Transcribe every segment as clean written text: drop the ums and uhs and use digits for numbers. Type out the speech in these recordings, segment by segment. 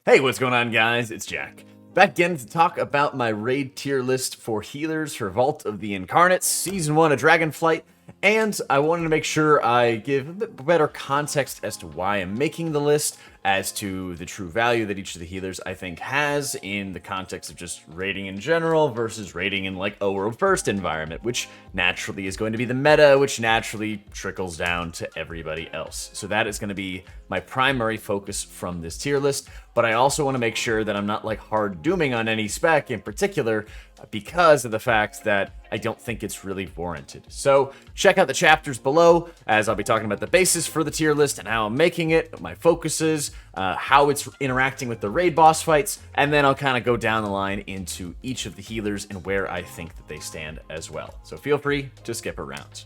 Hey, what's going on, guys? It's Jack. Back again to talk about my raid tier list for healers for Vault of the Incarnates, Season 1 of Dragonflight, and I wanted to make sure I give a bit better context as to why I'm making the list, as to the true value that each of the healers I think has in the context of just raiding in general versus raiding in like a world first environment, which naturally is going to be the meta, which naturally trickles down to everybody else. So that is going to be my primary focus from this tier list, but I also want to make sure that I'm not like hard dooming on any spec in particular because of the fact that I don't think it's really warranted. So check out the chapters below, as I'll be talking about the basis for the tier list and how I'm making it, my focuses, how it's interacting with the raid boss fights, and then I'll kind of go down the line into each of the healers and where I think that they stand as well. So feel free to skip around.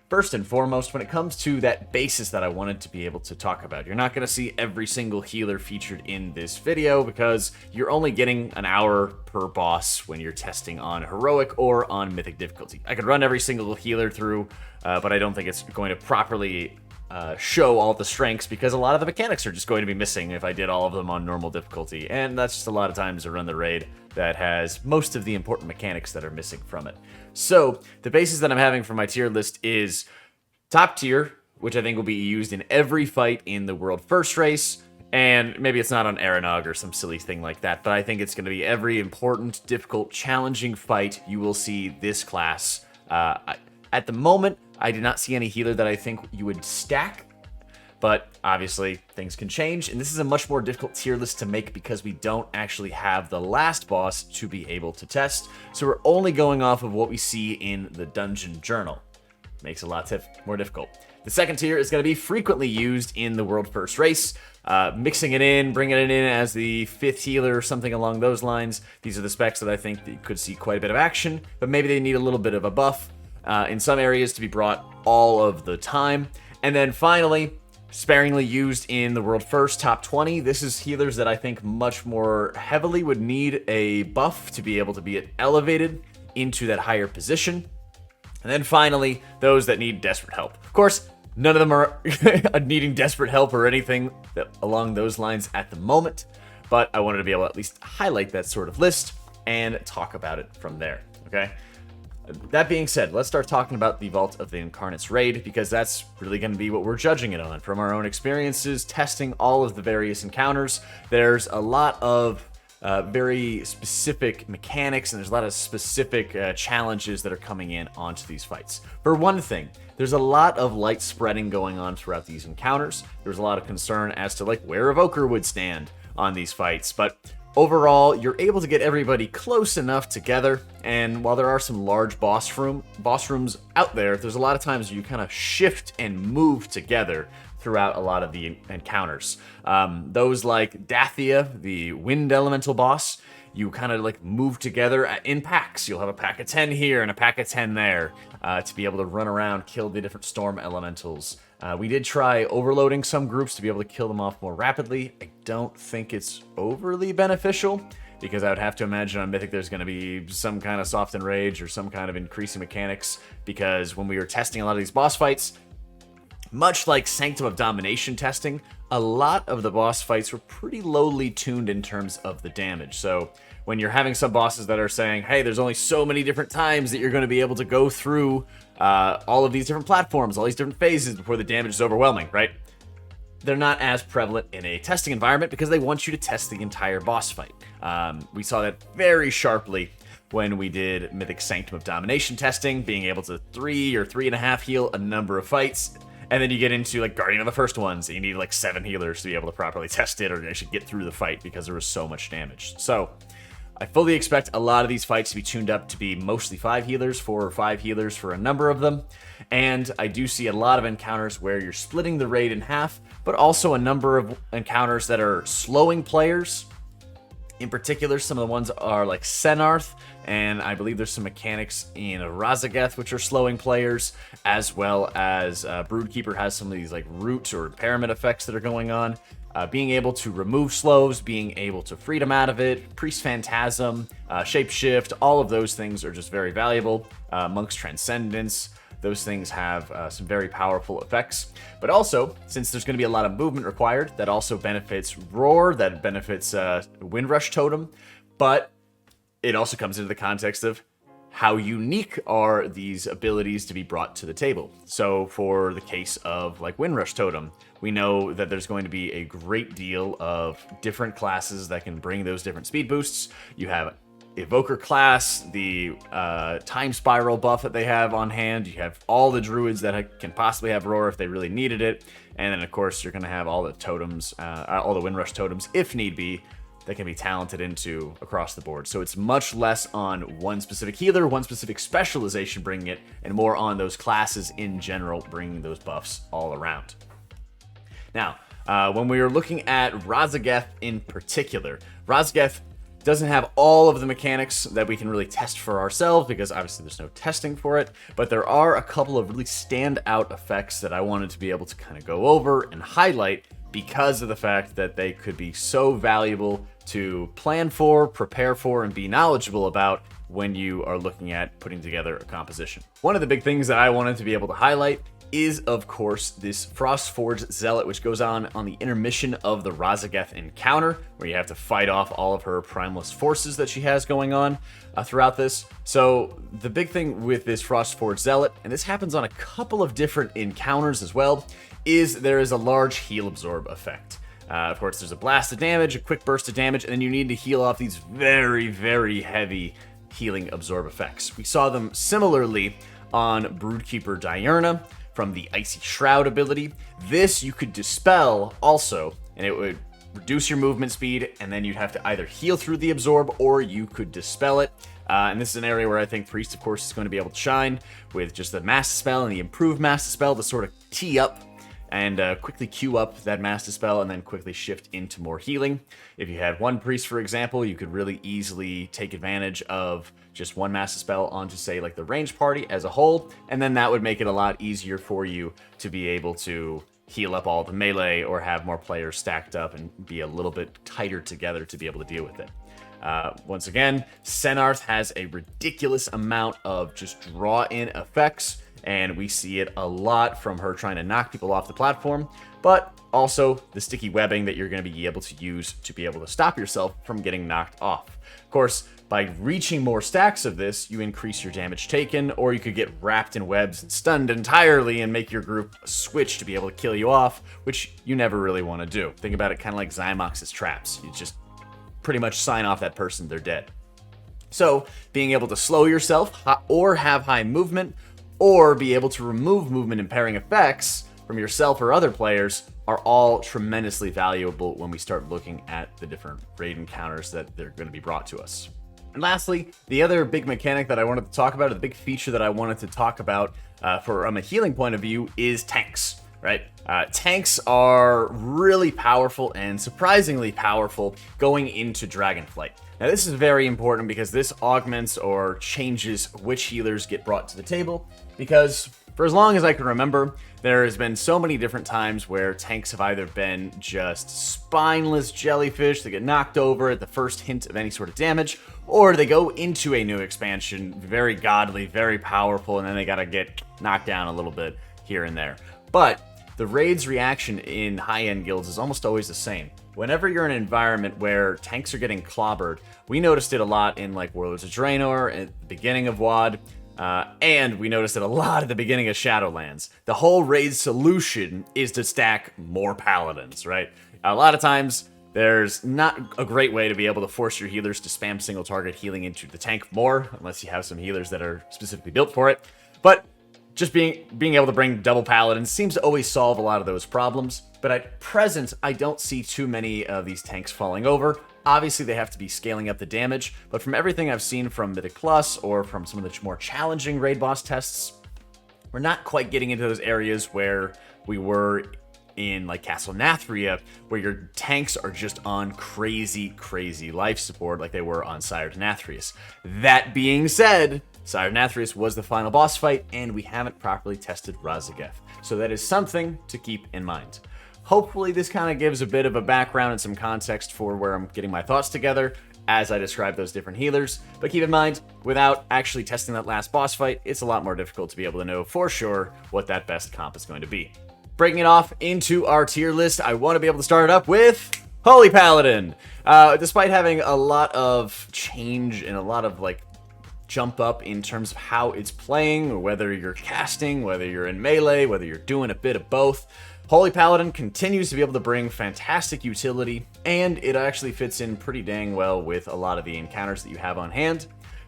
First and foremost, when it comes to that basis that I wanted to be able to talk about, you're not going to see every single healer featured in this video because you're only getting an hour per boss when you're testing on heroic or on mythic difficulty. I could run every single healer through, but I don't think it's going to properly show all the strengths because a lot of the mechanics are just going to be missing if I did all of them on normal difficulty, and that's just a lot of times to run the raid that has most of the important mechanics that are missing from it. So the basis that I'm having for my tier list is top tier, which I think will be used in every fight in the world first race, and maybe it's not on Aranog or some silly thing like that, but I think it's going to be every important, difficult, challenging fight you will see this class. At the moment, I do not see any healer that I think you would stack, but obviously things can change, and this is a much more difficult tier list to make because we don't actually have the last boss to be able to test, so we're only going off of what we see in the dungeon journal. Makes it a lot more difficult. The second tier is going to be frequently used in the world first race, mixing it in, bringing it in as the 5th healer or something along those lines. These are the specs that I think that you could see quite a bit of action, but maybe they need a little bit of a buff in some areas to be brought all of the time. And then finally, sparingly used in the world first top 20. This is healers that I think much more heavily would need a buff to be able to be elevated into that higher position. And then finally, those that need desperate help. Of course, none of them are needing desperate help or anything along those lines at the moment, but I wanted to be able to at least highlight that sort of list and talk about it from there, okay? That being said, let's start talking about the Vault of the Incarnates Raid, because that's really going to be what we're judging it on. From our own experiences, testing all of the various encounters, there's a lot of very specific mechanics, and there's a lot of specific challenges that are coming in onto these fights. For one thing, there's a lot of light spreading going on throughout these encounters. There's a lot of concern as to like where Evoker would stand on these fights, but overall, you're able to get everybody close enough together, and while there are some large boss rooms out there, there's a lot of times you kind of shift and move together throughout a lot of the encounters. Those like Dathia, the wind elemental boss, you kind of like move together in packs. You'll have a pack of 10 here and a pack of 10 there to be able to run around, kill the different storm elementals. We did try overloading some groups to be able to kill them off more rapidly. I don't think it's overly beneficial, because I would have to imagine on Mythic there's going to be some kind of soft enrage or some kind of increasing mechanics, because when we were testing a lot of these boss fights, much like Sanctum of Domination testing, a lot of the boss fights were pretty lowly tuned in terms of the damage. So when you're having some bosses that are saying, hey, there's only so many different times that you're going to be able to go through all of these different platforms, all these different phases before the damage is overwhelming, right? They're not as prevalent in a testing environment because they want you to test the entire boss fight. We saw that very sharply when we did Mythic Sanctum of Domination testing, being able to 3 or 3.5 heal a number of fights. And then you get into like Guardian of the First Ones, and you need like 7 healers to be able to properly test it or actually get through the fight because there was so much damage. So I fully expect a lot of these fights to be tuned up to be mostly 5 healers, 4 or 5 healers for a number of them. And I do see a lot of encounters where you're splitting the raid in half, but also a number of encounters that are slowing players. In particular, some of the ones are like Senarth, and I believe there's some mechanics in Razageth which are slowing players, as well as Broodkeeper has some of these like root or impairment effects that are going on. Being able to remove slows, being able to freedom out of it, Priest Phantasm, Shapeshift, all of those things are just very valuable. Monk's Transcendence. those things have some very powerful effects. But also, since there's going to be a lot of movement required, that also benefits Roar, that benefits Windrush Totem, but it also comes into the context of how unique are these abilities to be brought to the table. So for the case of like Windrush Totem, we know that there's going to be a great deal of different classes that can bring those different speed boosts. You have Evoker class, the Time Spiral buff that they have on hand. You have all the Druids that can possibly have Roar if they really needed it. And then, of course, you're going to have all the totems, all the Windrush totems, if need be, that can be talented into across the board. So it's much less on one specific healer, one specific specialization bringing it, and more on those classes in general bringing those buffs all around. Now, when we are looking at Razageth in particular, Razageth doesn't have all of the mechanics that we can really test for ourselves because obviously there's no testing for it, but there are a couple of really standout effects that I wanted to be able to kind of go over and highlight because of the fact that they could be so valuable to plan for, prepare for, and be knowledgeable about when you are looking at putting together a composition. One of the big things that I wanted to be able to highlight is, of course, this Frostforged Zealot, which goes on the intermission of the Razageth encounter, where you have to fight off all of her primalist forces that she has going on throughout this. So the big thing with this Frostforged Zealot, and this happens on a couple of different encounters as well, is there is a large heal absorb effect. Of course, there's a blast of damage, a quick burst of damage, and then you need to heal off these very, very heavy healing absorb effects. We saw them similarly on Broodkeeper Diurna from the Icy Shroud ability. This you could dispel also, and it would reduce your movement speed, and then you'd have to either heal through the absorb or you could dispel it. And this is an area where I think Priest, of course, is going to be able to shine with just the Mass Dispel and the improved Mass Dispel to sort of tee up and quickly queue up that Mass Dispel and then quickly shift into more healing. If you had one Priest, for example, you could really easily take advantage of just one Mass Dispel onto, say, like the ranged party as a whole, and then that would make it a lot easier for you to be able to heal up all the melee or have more players stacked up and be a little bit tighter together to be able to deal with it. Once again, Senarth has a ridiculous amount of just draw-in effects, and we see it a lot from her trying to knock people off the platform, but also the sticky webbing that you're going to be able to use to be able to stop yourself from getting knocked off. Of course, by reaching more stacks of this, you increase your damage taken, or you could get wrapped in webs and stunned entirely and make your group switch to be able to kill you off, which you never really want to do. Think about it kind of like Zymox's traps. You just pretty much sign off that person, they're dead. So, being able to slow yourself or have high movement, or be able to remove movement impairing effects from yourself or other players are all tremendously valuable when we start looking at the different raid encounters that they're going to be brought to us. And lastly, the other big mechanic that I wanted to talk about, or the big feature that I wanted to talk about from a healing point of view, is tanks, right? Tanks are really powerful and surprisingly powerful going into Dragonflight. Now this is very important because this augments or changes which healers get brought to the table, because for as long as I can remember, there has been so many different times where tanks have either been just spineless jellyfish that get knocked over at the first hint of any sort of damage, or they go into a new expansion, very godly, very powerful, and then they gotta get knocked down a little bit here and there. But the raid's reaction in high-end guilds is almost always the same. Whenever you're in an environment where tanks are getting clobbered, we noticed it a lot in like Warlords of Draenor at the beginning of WoD, and we noticed it a lot at the beginning of Shadowlands. The whole raid solution is to stack more paladins, right? A lot of times, there's not a great way to be able to force your healers to spam single target healing into the tank more, unless you have some healers that are specifically built for it. But just being able to bring double paladins seems to always solve a lot of those problems. But at present, I don't see too many of these tanks falling over. Obviously, they have to be scaling up the damage, but from everything I've seen from Mythic Plus or from some of the more challenging raid boss tests, we're not quite getting into those areas where we were in like Castle Nathria, where your tanks are just on crazy, crazy life support like they were on Sire Nathrius. That being said, Sire Nathrius was the final boss fight, and we haven't properly tested Razageth, so that is something to keep in mind. Hopefully this kind of gives a bit of a background and some context for where I'm getting my thoughts together. as I describe those different healers. But keep in mind, without actually testing that last boss fight, it's a lot more difficult to be able to know for sure what that best comp is going to be. Breaking it off into our tier list, I want to be able to start it up with Holy Paladin. Despite having a lot of change and a lot of jump up in terms of how it's playing, whether you're casting, whether you're in melee, whether you're doing a bit of both, Holy Paladin continues to be able to bring fantastic utility, and it actually fits in pretty dang well with a lot of the encounters that you have on hand.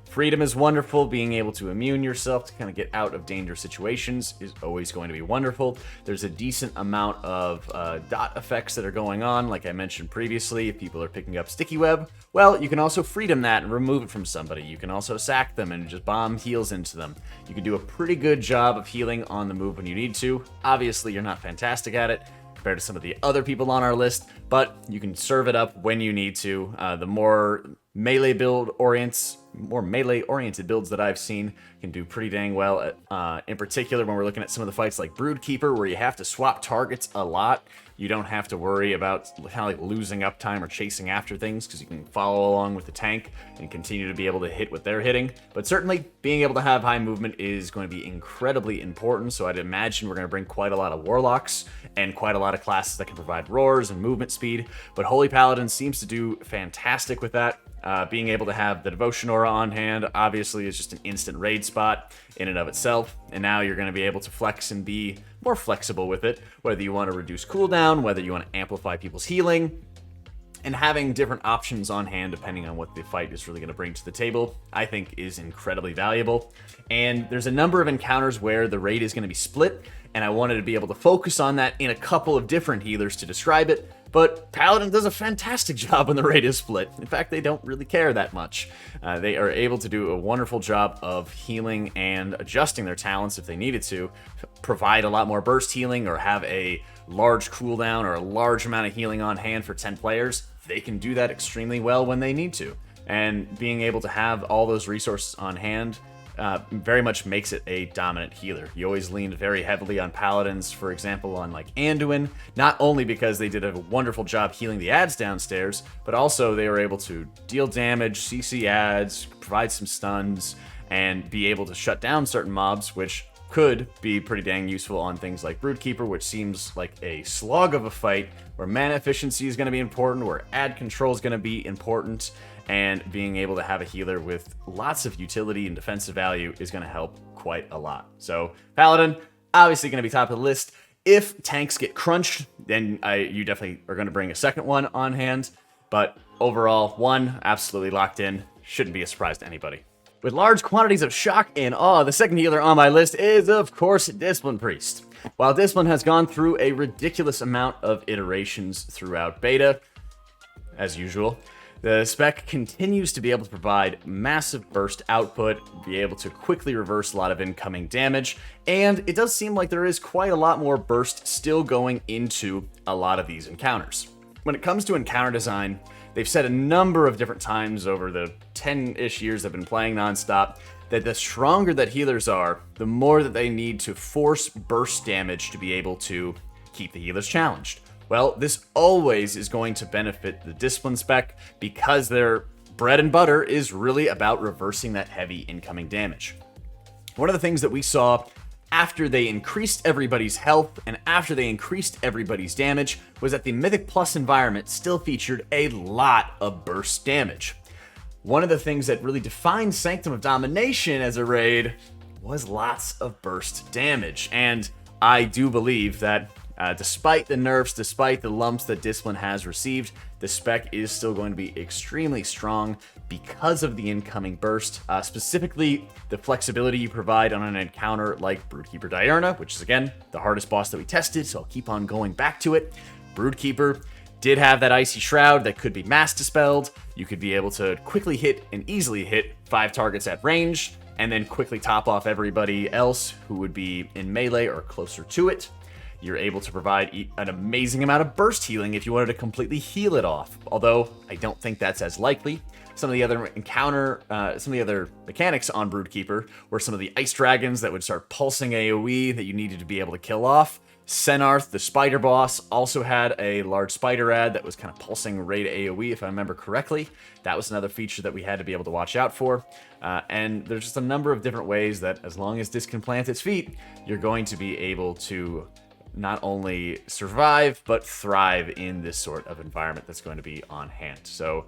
Freedom is wonderful. Being able to immune yourself to kind of get out of dangerous situations is always going to be wonderful. There's a decent amount of dot effects that are going on. Like I mentioned previously, if people are picking up sticky web, well, you can also freedom that and remove it from somebody. You can also sack them and just bomb heals into them. You can do a pretty good job of healing on the move when you need to. Obviously, you're not fantastic at it compared to some of the other people on our list, but you can serve it up when you need to. The more melee-oriented builds that I've seen can do pretty dang well, in particular when we're looking at some of the fights like Broodkeeper, where you have to swap targets a lot. You don't have to worry about kind of losing uptime or chasing after things, because you can follow along with the tank and continue to be able to hit what they're hitting. But certainly, being able to have high movement is going to be incredibly important, so I'd imagine we're going to bring quite a lot of Warlocks and quite a lot of classes that can provide roars and movement speed, but Holy Paladin seems to do fantastic with that. Being able to have the Devotion Aura on hand, obviously, is just an instant raid spot in and of itself, and now you're going to be able to flex and be more flexible with it, whether you want to reduce cooldown, whether you want to amplify people's healing, and having different options on hand depending on what the fight is really going to bring to the table, I think is incredibly valuable. And there's a number of encounters where the raid is going to be split, and I wanted to be able to focus on that in a couple of different healers to describe it, but Paladin does a fantastic job when the raid is split. In fact, they don't really care that much. They are able to do a wonderful job of healing and adjusting their talents if they needed to, provide a lot more burst healing or have a large cooldown or a large amount of healing on hand for 10 players. They can do that extremely well when they need to. And being able to have all those resources on hand very much makes it a dominant healer. You always leaned very heavily on Paladins, for example, on Anduin, not only because they did a wonderful job healing the ads downstairs, but also they were able to deal damage, CC ads, provide some stuns, and be able to shut down certain mobs, which could be pretty dang useful on things like Broodkeeper, which seems like a slog of a fight, where mana efficiency is going to be important, where ad control is going to be important, and being able to have a healer with lots of utility and defensive value is going to help quite a lot. So Paladin, obviously going to be top of the list. If tanks get crunched, then you definitely are going to bring a second one on hand. But overall, one, absolutely locked in. Shouldn't be a surprise to anybody. With large quantities of shock and awe, the second healer on my list is, of course, Discipline Priest. While Discipline has gone through a ridiculous amount of iterations throughout beta, as usual, the spec continues to be able to provide massive burst output, be able to quickly reverse a lot of incoming damage, and it does seem like there is quite a lot more burst still going into a lot of these encounters. When it comes to encounter design, they've said a number of different times over the 10-ish years they've been playing nonstop that the stronger that healers are, the more that they need to force burst damage to be able to keep the healers challenged. Well, this always is going to benefit the Discipline spec because their bread and butter is really about reversing that heavy incoming damage. One of the things that we saw after they increased everybody's health and after they increased everybody's damage was that the Mythic Plus environment still featured a lot of burst damage. One of the things that really defined Sanctum of Domination as a raid was lots of burst damage, and I do believe that despite the nerfs, despite the lumps that Discipline has received, the spec is still going to be extremely strong because of the incoming burst, specifically the flexibility you provide on an encounter like Broodkeeper Diurna, which is, again, the hardest boss that we tested, so I'll keep on going back to it. Broodkeeper did have that Icy Shroud that could be mass dispelled. You could be able to quickly hit and easily hit 5 targets at range, and then quickly top off everybody else who would be in melee or closer to it. You're able to provide an amazing amount of burst healing if you wanted to completely heal it off, although I don't think that's as likely. Some of the other mechanics on Broodkeeper were some of the ice dragons that would start pulsing AoE that you needed to be able to kill off. Senarth, the spider boss, also had a large spider ad that was kind of pulsing raid AoE, if I remember correctly. That was another feature that we had to be able to watch out for. And there's just a number of different ways that, as long as this can plant its feet, you're going to be able to not only survive, but thrive in this sort of environment that's going to be on hand. So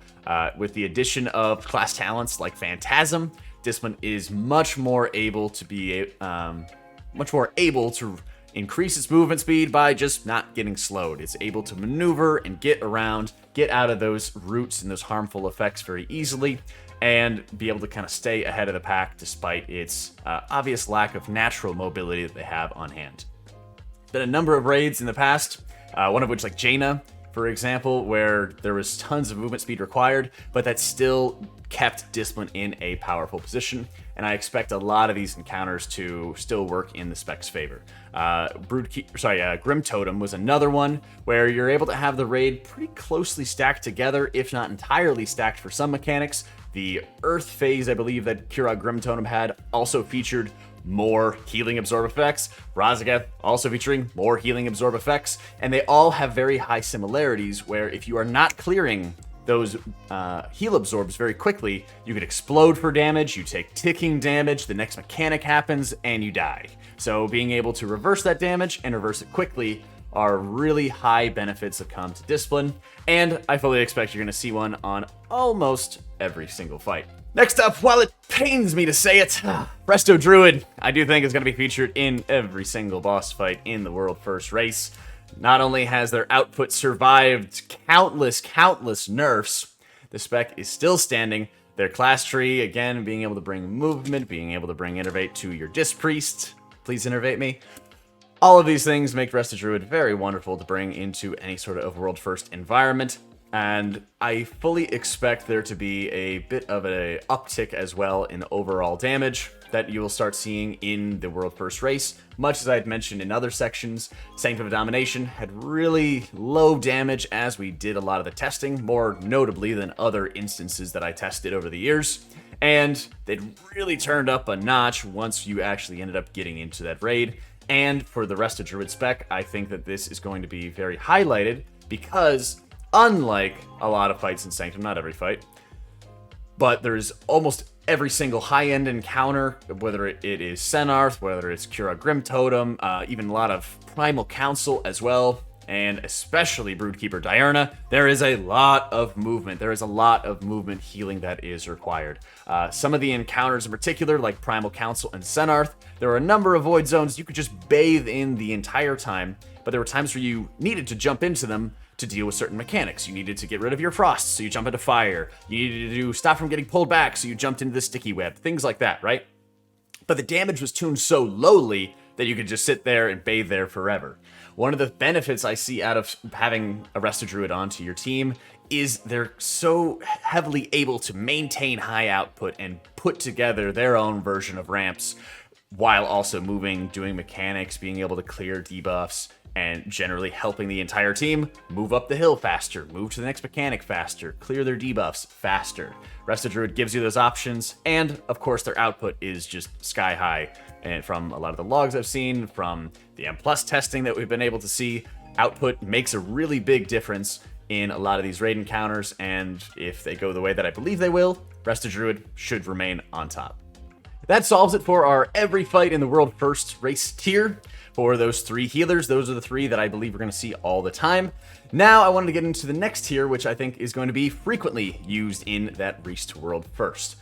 with the addition of class talents like Phantasm, Discipline is much more able to be increase its movement speed by just not getting slowed. It's able to maneuver and get around, get out of those roots and those harmful effects very easily, and be able to kind of stay ahead of the pack despite its obvious lack of natural mobility that they have on hand. Been a number of raids in the past, one of which like Jaina, for example, where there was tons of movement speed required, but that still kept Discipline in a powerful position, and I expect a lot of these encounters to still work in the spec's favor. Grim Totem was another one where you're able to have the raid pretty closely stacked together, if not entirely stacked for some mechanics. The Earth phase, I believe, that Kurog Grim Totem had also featured more healing absorb effects. Razageth also featuring more healing absorb effects, and they all have very high similarities where if you are not clearing those heal absorbs very quickly, you could explode for damage, you take ticking damage, the next mechanic happens, and you die. So being able to reverse that damage and reverse it quickly are really high benefits that come to Discipline, and I fully expect you're going to see one on almost every single fight. Next up, while it pains me to say it, Resto Druid, I do think is going to be featured in every single boss fight in the World First race. Not only has their output survived countless nerfs, the spec is still standing. Their class tree, again, being able to bring movement, being able to bring Innervate to your Disc Priest. Please Innervate me. All of these things make Resto Druid very wonderful to bring into any sort of World First environment. And I fully expect there to be a bit of an uptick as well in overall damage that you will start seeing in the World First race. Much as I had mentioned in other sections, Sanctum of Domination had really low damage as we did a lot of the testing, more notably than other instances that I tested over the years. And they'd really turned up a notch once you actually ended up getting into that raid. And for the rest of Druid spec, I think that this is going to be very highlighted because, unlike a lot of fights in Sanctum, not every fight, but there's almost every single high-end encounter, whether it is Senarth, whether it's Kurog Grim Totem, even a lot of Primal Council as well, and especially Broodkeeper Diurna, there is a lot of movement. There is a lot of movement healing that is required. Some of the encounters in particular, like Primal Council and Senarth, there are a number of void zones you could just bathe in the entire time, but there were times where you needed to jump into them to deal with certain mechanics. You needed to get rid of your frost, so you jump into fire. You needed to stop from getting pulled back, so you jumped into the sticky web. Things like that, right? But the damage was tuned so lowly that you could just sit there and bathe there forever. One of the benefits I see out of having a Resto Druid onto your team is they're so heavily able to maintain high output and put together their own version of ramps while also moving, doing mechanics, being able to clear debuffs, and generally helping the entire team move up the hill faster, move to the next mechanic faster, clear their debuffs faster. Resto Druid gives you those options, and of course their output is just sky high. And from a lot of the logs I've seen, from the M+ testing that we've been able to see, output makes a really big difference in a lot of these raid encounters, and if they go the way that I believe they will, Resto Druid should remain on top. That solves it for our every fight in the World First race tier. For those three healers, those are the three that I believe we're going to see all the time. Now I wanted to get into the next tier, which I think is going to be frequently used in that race to World First.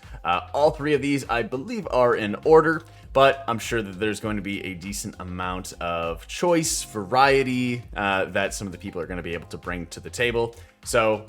All three of these I believe are in order, but I'm sure that there's going to be a decent amount of choice, variety, that some of the people are going to be able to bring to the table. So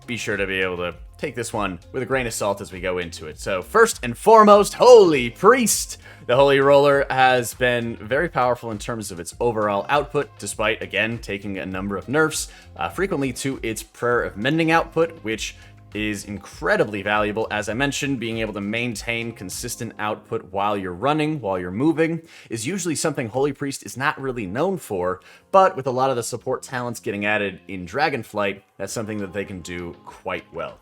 be sure to be able to take this one with a grain of salt as we go into it. So first and foremost, Holy Priest. The Holy Roller has been very powerful in terms of its overall output, despite, again, taking a number of nerfs, frequently to its Prayer of Mending output, which is incredibly valuable. As I mentioned, being able to maintain consistent output while you're running, while you're moving, is usually something Holy Priest is not really known for, but with a lot of the support talents getting added in Dragonflight, that's something that they can do quite well.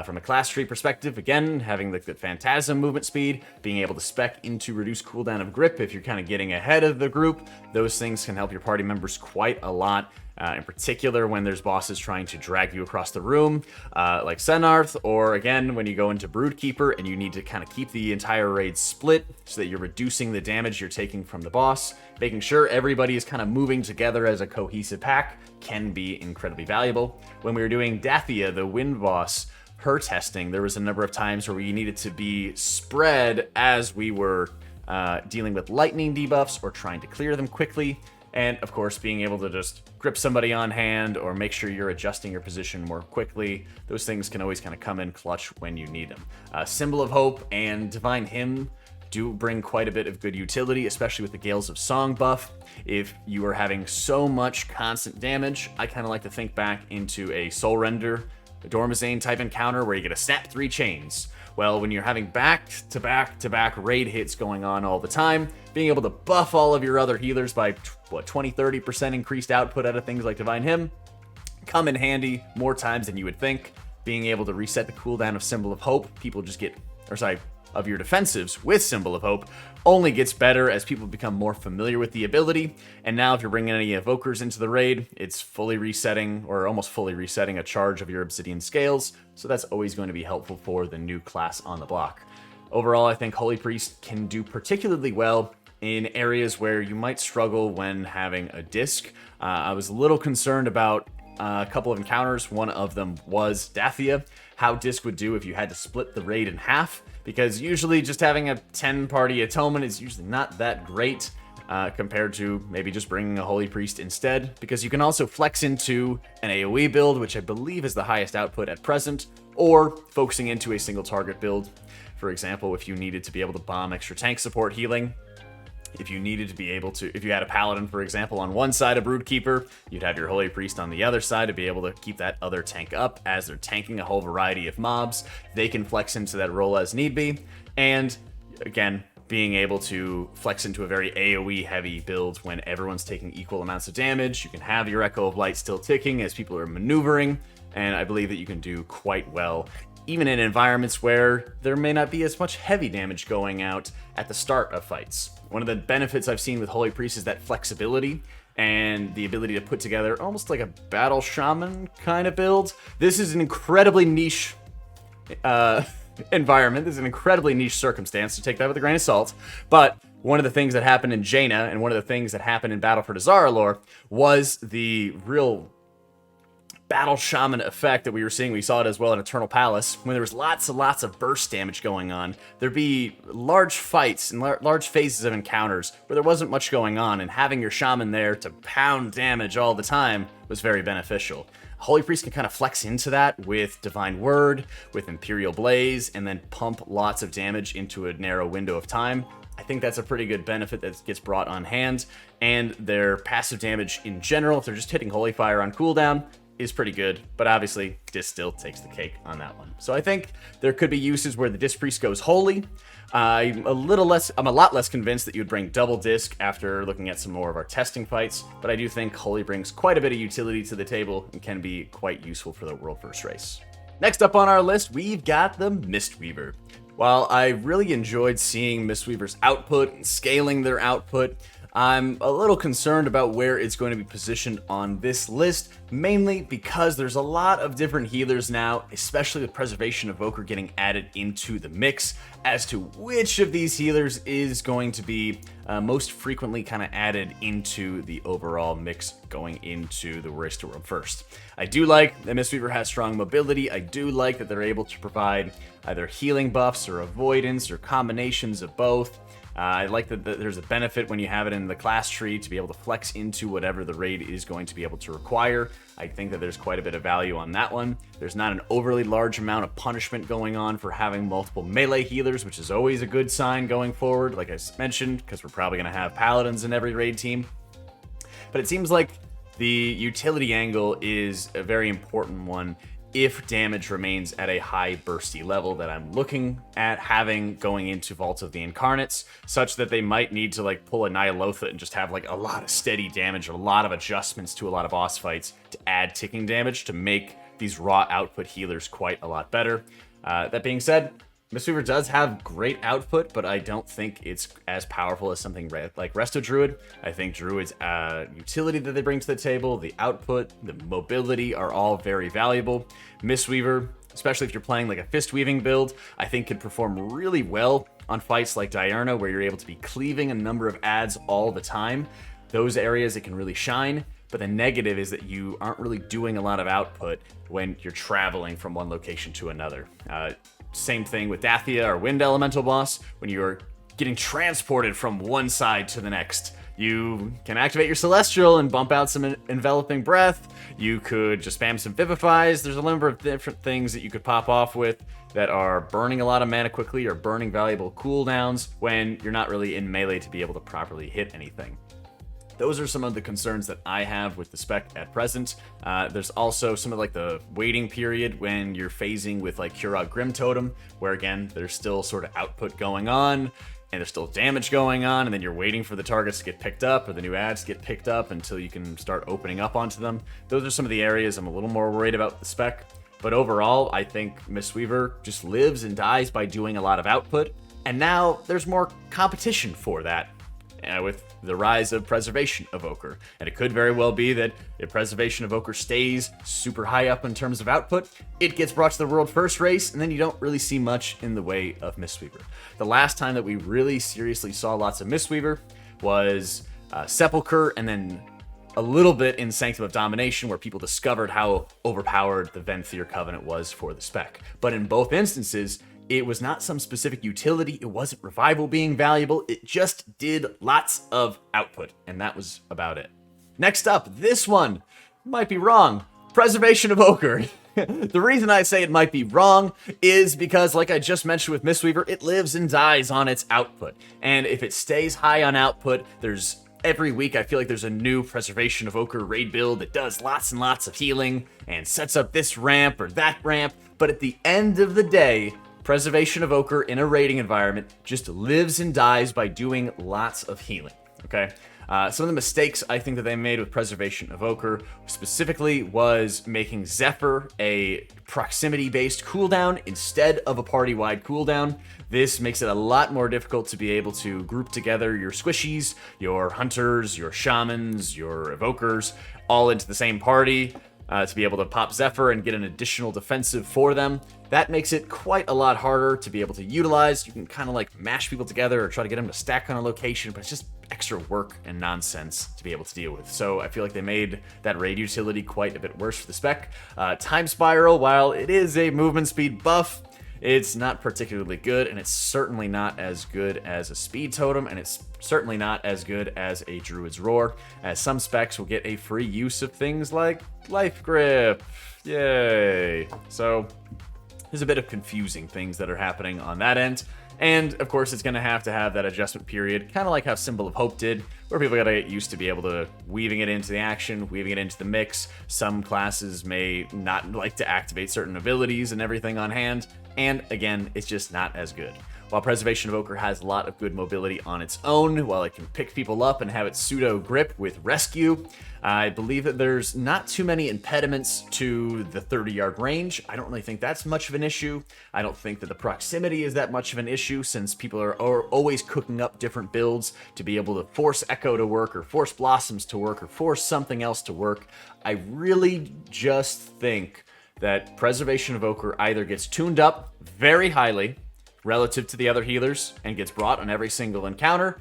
From a class tree perspective, again, having the Phantasm movement speed, being able to spec into reduced cooldown of grip if you're kind of getting ahead of the group, those things can help your party members quite a lot. In particular, when there's bosses trying to drag you across the room, like Senarth, or again, when you go into Broodkeeper and you need to kind of keep the entire raid split so that you're reducing the damage you're taking from the boss. Making sure everybody is kind of moving together as a cohesive pack can be incredibly valuable. When we were doing Dathia, the Wind Boss, her testing, there was a number of times where we needed to be spread as we were dealing with lightning debuffs or trying to clear them quickly. And of course, being able to just grip somebody on hand or make sure you're adjusting your position more quickly. Those things can always kind of come in clutch when you need them. Symbol of Hope and Divine Hymn do bring quite a bit of good utility, especially with the Gales of Song buff. If you are having so much constant damage, I kind of like to think back into a Soul Render, a Dormazane type encounter where you get a snap 3 chains. Well, when you're having back-to-back raid hits going on all the time, being able to buff all of your other healers by, 20-30% increased output out of things like Divine Hymn, come in handy more times than you would think. Being able to reset the cooldown of Symbol of Hope, of your defensives with Symbol of Hope, only gets better as people become more familiar with the ability. And now if you're bringing any Evokers into the raid, it's fully resetting, or almost fully resetting, a charge of your Obsidian Scales, so that's always going to be helpful for the new class on the block. Overall, I think Holy Priest can do particularly well in areas where you might struggle when having a disc. I was a little concerned about a couple of encounters. One of them was Dathia, how disc would do if you had to split the raid in half, because usually just having a 10-party atonement is usually not that great compared to maybe just bringing a Holy Priest instead, because you can also flex into an AoE build, which I believe is the highest output at present, or focusing into a single target build. For example, if you needed to be able to bomb extra tank support healing, if you needed to be able to, if you had a Paladin, for example, on one side of Broodkeeper, you'd have your Holy Priest on the other side to be able to keep that other tank up as they're tanking a whole variety of mobs. They can flex into that role as need be. And again, being able to flex into a very AoE heavy build when everyone's taking equal amounts of damage. You can have your Echo of Light still ticking as people are maneuvering, and I believe that you can do quite well even in environments where there may not be as much heavy damage going out at the start of fights. One of the benefits I've seen with Holy Priest is that flexibility and the ability to put together almost like a battle shaman kind of build. This is an incredibly niche environment. This is an incredibly niche circumstance, so take that with a grain of salt. But one of the things that happened in Jaina and one of the things that happened in Battle for Dazar'alor was the real battle shaman effect that we were seeing. We saw it as well in Eternal Palace when there was lots and lots of burst damage going on. There'd be large fights and large phases of encounters where there wasn't much going on, and having your shaman there to pound damage all the time was very beneficial. Holy Priest can kind of flex into that with Divine Word, with Imperial Blaze, and then pump lots of damage into a narrow window of time. I think that's a pretty good benefit that gets brought on hand, and their passive damage in general, if they're just hitting Holy Fire on cooldown, is pretty good, but obviously Disc still takes the cake on that one. So I think there could be uses where the Disc Priest goes Holy. I'm a lot less convinced that you would bring double Disc after looking at some more of our testing fights, but I do think Holy brings quite a bit of utility to the table and can be quite useful for the World First race. Next up on our list, we've got the Mistweaver. While I really enjoyed seeing Mistweaver's output and scaling their output, I'm a little concerned about where it's going to be positioned on this list, mainly because there's a lot of different healers now, especially with Preservation Evoker getting added into the mix, as to which of these healers is going to be most frequently kind of added into the overall mix going into the Race to World First. I do like that Mistweaver has strong mobility. I do like that they're able to provide either healing buffs or avoidance or combinations of both. I like that there's a benefit when you have it in the class tree to be able to flex into whatever the raid is going to be able to require. I think that there's quite a bit of value on that one. There's not an overly large amount of punishment going on for having multiple melee healers, which is always a good sign going forward, like I mentioned, because we're probably going to have paladins in every raid team. But it seems like the utility angle is a very important one if damage remains at a high bursty level that I'm looking at having going into Vault of the Incarnates, such that they might need to like pull a Nyalotha and just have like a lot of steady damage, a lot of adjustments to a lot of boss fights to add ticking damage to make these raw output healers quite a lot better. That being said, Mistweaver does have great output, but I don't think it's as powerful as something like Resto Druid. I think Druid's utility that they bring to the table, the output, the mobility are all very valuable. Mistweaver, especially if you're playing like a fist weaving build, I think could perform really well on fights like Diurna, where you're able to be cleaving a number of adds all the time. Those areas it can really shine. But the negative is that you aren't really doing a lot of output when you're traveling from one location to another. Same thing with Dathia or Wind Elemental Boss. When you're getting transported from one side to the next, you can activate your Celestial and bump out some Enveloping Breath. You could just spam some Vivifies. There's a number of different things that you could pop off with that are burning a lot of mana quickly or burning valuable cooldowns when you're not really in melee to be able to properly hit anything. Those are some of the concerns that I have with the spec at present. There's also some of like the waiting period when you're phasing with like Kurog Grim Totem, where again, there's still sort of output going on, and there's still damage going on, and then you're waiting for the targets to get picked up or the new ads to get picked up until you can start opening up onto them. Those are some of the areas I'm a little more worried about the spec. But overall, I think Mistweaver just lives and dies by doing a lot of output, and now there's more competition for that. With the rise of Preservation Evoker. And it could very well be that if Preservation Evoker stays super high up in terms of output, it gets brought to the World First race, and then you don't really see much in the way of Mistweaver. The last time that we really seriously saw lots of Mistweaver was Sepulcher, and then a little bit in Sanctum of Domination, where people discovered how overpowered the Venthyr Covenant was for the spec. But in both instances, it was not some specific utility, it wasn't revival being valuable, it just did lots of output, and that was about it. Next up, this one might be wrong. Preservation Evoker. The reason I say it might be wrong is because, like I just mentioned with Mistweaver, it lives and dies on its output. And if it stays high on output, every week I feel like there's a new Preservation Evoker raid build that does lots and lots of healing and sets up this ramp or that ramp, but at the end of the day, Preservation Evoker in a raiding environment just lives and dies by doing lots of healing, okay? Some of the mistakes I think that they made with Preservation Evoker specifically was making Zephyr a proximity-based cooldown instead of a party-wide cooldown. This makes it a lot more difficult to be able to group together your squishies, your hunters, your shamans, your evokers, all into the same party. To be able to pop Zephyr and get an additional defensive for them. That makes it quite a lot harder to be able to utilize. You can kind of like mash people together or try to get them to stack on a location, but it's just extra work and nonsense to be able to deal with. So I feel like they made that raid utility quite a bit worse for the spec. Time Spiral, while it is a movement speed buff, it's not particularly good, and it's certainly not as good as a Speed Totem, and it's certainly not as good as a Druid's Roar, as some specs will get a free use of things like Life Grip. Yay! So there's a bit of confusing things that are happening on that end. And, of course, it's going to have that adjustment period, kind of like how Symbol of Hope did, where people got to get used to be able to weaving it into the action, weaving it into the mix. Some classes may not like to activate certain abilities and everything on hand, and, again, it's just not as good. While Preservation Evoker has a lot of good mobility on its own, while it can pick people up and have its pseudo grip with Rescue, I believe that there's not too many impediments to the 30-yard range. I don't really think that's much of an issue. I don't think that the proximity is that much of an issue, since people are always cooking up different builds to be able to force Echo to work, or force Blossoms to work, or force something else to work. I really just think that Preservation Evoker either gets tuned up very highly relative to the other healers and gets brought on every single encounter,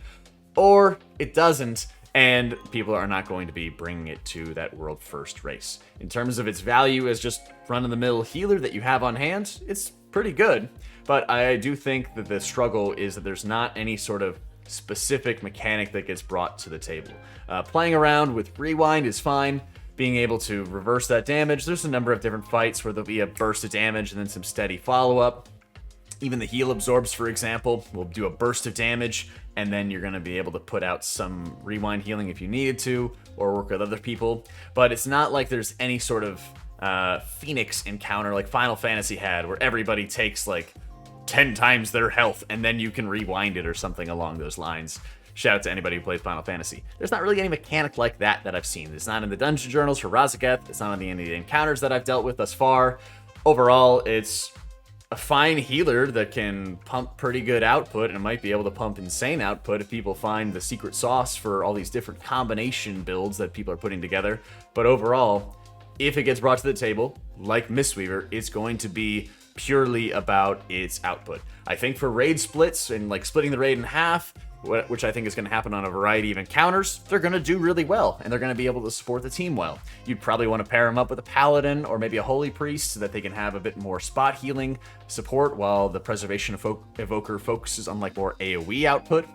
or it doesn't, and people are not going to be bringing it to that world first race. In terms of its value as just run-of-the-mill healer that you have on hand, it's pretty good, but I do think that the struggle is that there's not any sort of specific mechanic that gets brought to the table. Playing around with Rewind is fine. Being able to reverse that damage, there's a number of different fights where there'll be a burst of damage and then some steady follow-up. Even the heal absorbs, for example, will do a burst of damage, and then you're going to be able to put out some rewind healing if you needed to, or work with other people. But it's not like there's any sort of Phoenix encounter like Final Fantasy had, where everybody takes like 10 times their health, and then you can rewind it or something along those lines. Shout out to anybody who plays Final Fantasy. There's not really any mechanic like that I've seen. It's not in the dungeon journals for Razageth. It's not in any of the encounters that I've dealt with thus far. Overall, it's a fine healer that can pump pretty good output and might be able to pump insane output if people find the secret sauce for all these different combination builds that people are putting together. But overall, if it gets brought to the table, like Mistweaver, it's going to be purely about its output. I think for raid splits and like splitting the raid in half, which I think is going to happen on a variety of encounters, they're going to do really well, and they're going to be able to support the team well. You'd probably want to pair them up with a Paladin or maybe a Holy Priest so that they can have a bit more spot healing support while the Preservation Evoker focuses on like more AoE output.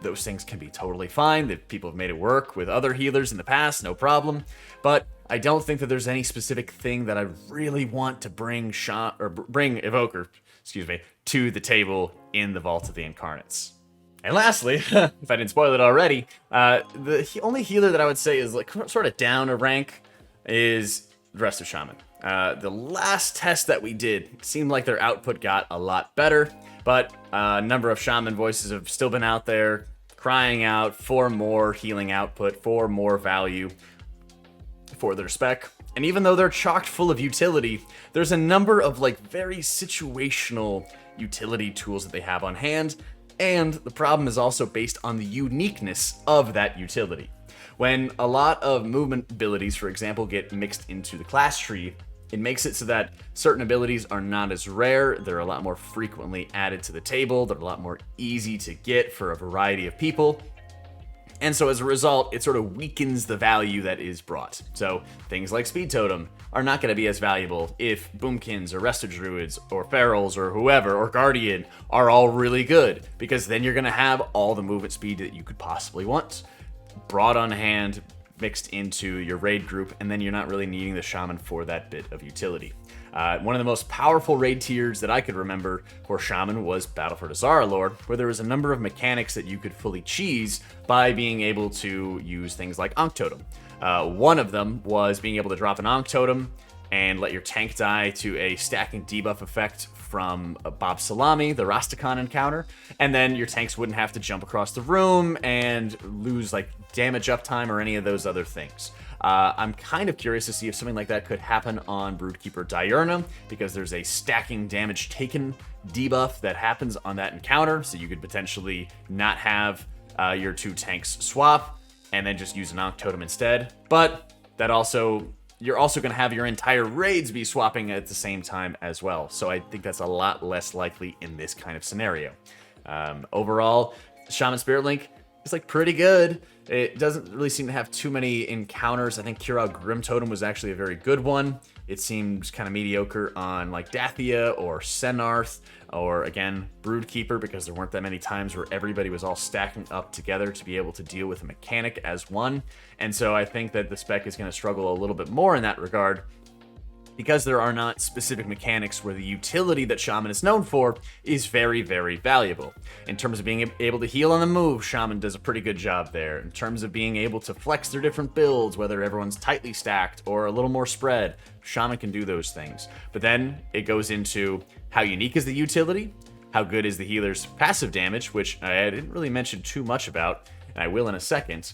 Those things can be totally fine. People have made it work with other healers in the past, no problem. But I don't think that there's any specific thing that I really want to bring Evoker, to the table in the Vault of the Incarnates. And lastly, if I didn't spoil it already, the only healer that I would say is like sort of down a rank is the rest of Shaman. The last test that we did seemed like their output got a lot better, but a number of Shaman voices have still been out there crying out for more healing output, for more value for their spec. And even though they're chocked full of utility, there's a number of like very situational utility tools that they have on hand. And the problem is also based on the uniqueness of that utility. When a lot of movement abilities, for example, get mixed into the class tree, it makes it so that certain abilities are not as rare, they're a lot more frequently added to the table, they're a lot more easy to get for a variety of people. And so as a result, it sort of weakens the value that is brought. So things like Speed Totem are not going to be as valuable if Boomkins or Resto Druids or Ferals or whoever or Guardian are all really good, because then you're going to have all the movement speed that you could possibly want brought on hand, mixed into your raid group, and then you're not really needing the Shaman for that bit of utility. One of the most powerful raid tiers that I could remember for Shaman was Battle for Dazara Lord, where there was a number of mechanics that you could fully cheese by being able to use things like Ankh Totem. One of them was being able to drop an Ankh Totem and let your tank die to a stacking debuff effect from Bob Salami, the Rastakhan encounter, and then your tanks wouldn't have to jump across the room and lose like damage uptime or any of those other things. I'm kind of curious to see if something like that could happen on Broodkeeper Diurna, because there's a stacking damage taken debuff that happens on that encounter, so you could potentially not have your two tanks swap and then just use an Ankh Totem instead. But that also, you're also going to have your entire raids be swapping at the same time as well, so I think that's a lot less likely in this kind of scenario. Overall, Shaman Spirit Link is like pretty good. It doesn't really seem to have too many encounters. I think Kirau Grim Totem was actually a very good one. It seems kind of mediocre on like Dathia or Senarth, or again, Broodkeeper, because there weren't that many times where everybody was all stacking up together to be able to deal with a mechanic as one. And so I think that the spec is going to struggle a little bit more in that regard, because there are not specific mechanics where the utility that Shaman is known for is very, very valuable. In terms of being able to heal on the move, Shaman does a pretty good job there. In terms of being able to flex their different builds, whether everyone's tightly stacked or a little more spread, Shaman can do those things. But then it goes into how unique is the utility, how good is the healer's passive damage, which I didn't really mention too much about, and I will in a second.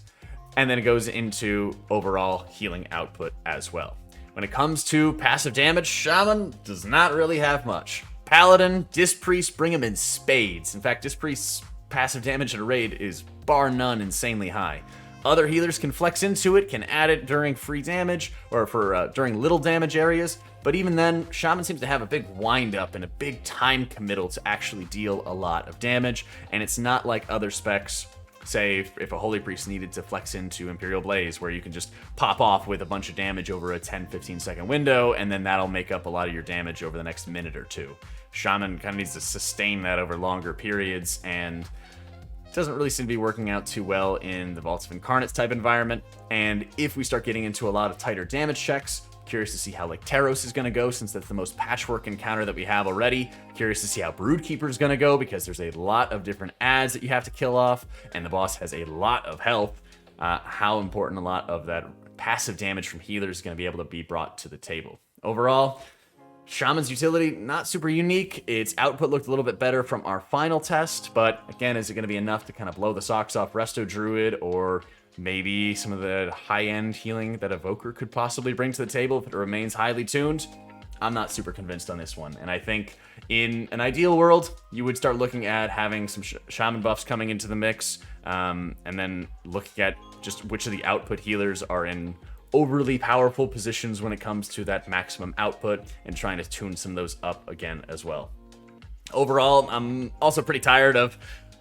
And then it goes into overall healing output as well. When it comes to passive damage, Shaman does not really have much. Paladin, Disc Priest bring him in spades. In fact, Disc Priest's passive damage in a raid is bar none insanely high. Other healers can flex into it, can add it during free damage or for during little damage areas, but even then, Shaman seems to have a big wind-up and a big time committal to actually deal a lot of damage, and it's not like other specs. Say, if a Holy Priest needed to flex into Imperial Blaze, where you can just pop off with a bunch of damage over a 10-15 second window, and then that'll make up a lot of your damage over the next minute or two. Shaman kind of needs to sustain that over longer periods, and it doesn't really seem to be working out too well in the Vaults of Incarnates type environment. And if we start getting into a lot of tighter damage checks, curious to see how like Taros is going to go, since that's the most patchwork encounter that we have already. Curious to see how Broodkeeper is going to go, because there's a lot of different adds that you have to kill off, and the boss has a lot of health. How important a lot of that passive damage from healers is going to be able to be brought to the table. Overall, Shaman's utility, not super unique. Its output looked a little bit better from our final test, but again, is it going to be enough to kind of blow the socks off Resto Druid, or maybe some of the high-end healing that Evoker could possibly bring to the table if it remains highly tuned? I'm not super convinced on this one, and I think in an ideal world, you would start looking at having some Shaman buffs coming into the mix, and then looking at just which of the output healers are in overly powerful positions when it comes to that maximum output, and trying to tune some of those up again as well. Overall, I'm also pretty tired of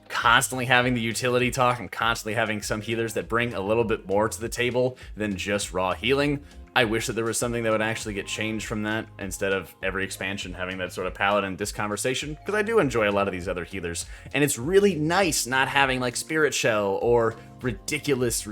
constantly having the utility talk and constantly having some healers that bring a little bit more to the table than just raw healing. I wish that there was something that would actually get changed from that, instead of every expansion having that sort of Paladin disc conversation, because I do enjoy a lot of these other healers, and it's really nice not having like Spirit Shell or ridiculous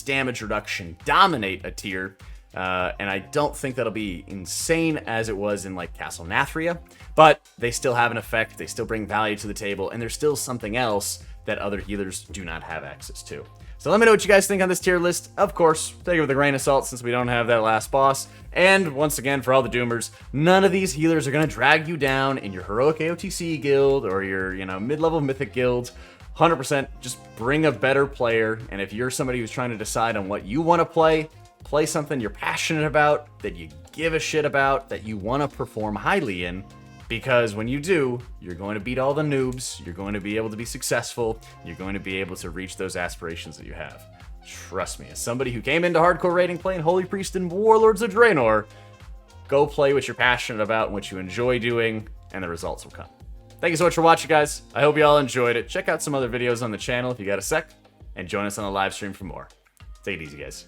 damage reduction dominate a tier, and I don't think that'll be insane as it was in like Castle Nathria, but they still have an effect, they still bring value to the table, and there's still something else that other healers do not have access to. So let me know what you guys think on this tier list. Of course, take it with a grain of salt since we don't have that last boss. And once again, for all the doomers, none of these healers are going to drag you down in your heroic AOTC guild or your, mid-level mythic guild. 100% just bring a better player. And if you're somebody who's trying to decide on what you want to play something you're passionate about, that you give a shit about, that you want to perform highly in. Because when you do, you're going to beat all the noobs, you're going to be able to be successful, you're going to be able to reach those aspirations that you have. Trust me, as somebody who came into hardcore raiding playing Holy Priest and Warlords of Draenor, go play what you're passionate about and what you enjoy doing, and the results will come. Thank you so much for watching, guys. I hope you all enjoyed it. Check out some other videos on the channel if you got a sec, and join us on the live stream for more. Take it easy, guys.